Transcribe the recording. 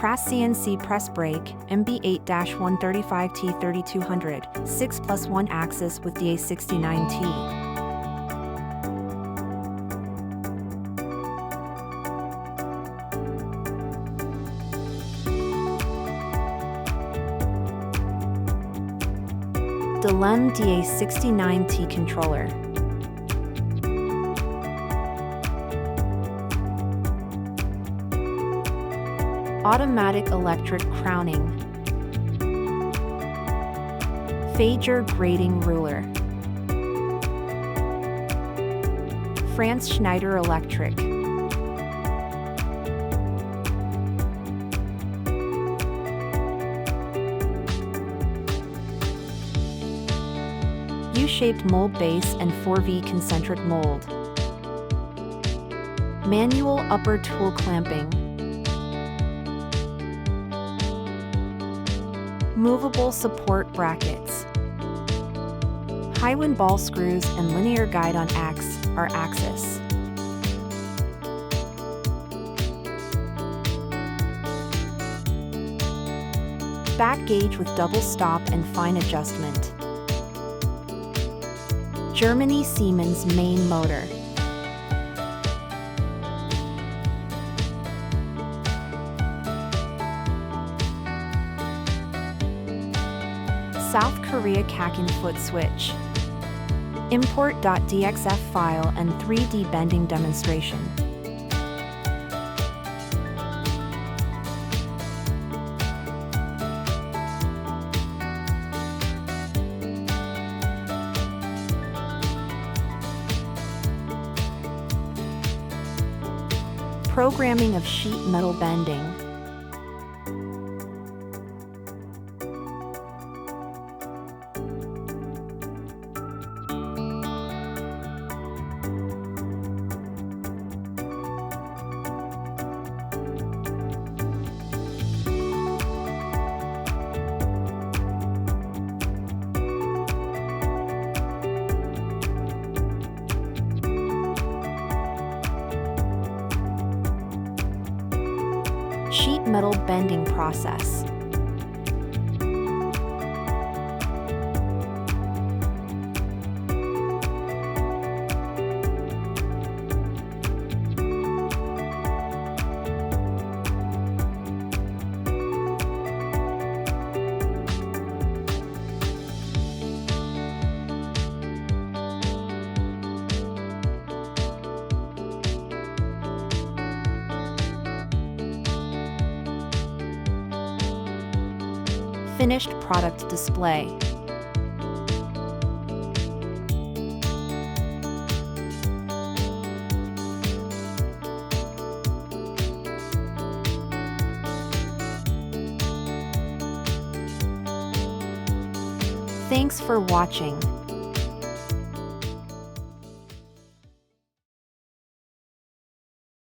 KRRASS CNC Press Brake MB8-135T 3200, 6+1 axis with DA69T. Delem Da69T controller. Automatic electric crowning. Fager grading ruler. France Schneider electric. U-shaped mold base and 4V concentric mold. Manual upper tool clamping. Movable support brackets. High-wind ball screws and linear guide on axis. Back gauge with double stop and fine adjustment. Germany Siemens main motor. South Korea Kaken foot switch. Import.DXF file and 3D bending demonstration. Programming of sheet metal bending. Sheet metal bending process. Finished product display. Thanks for watching.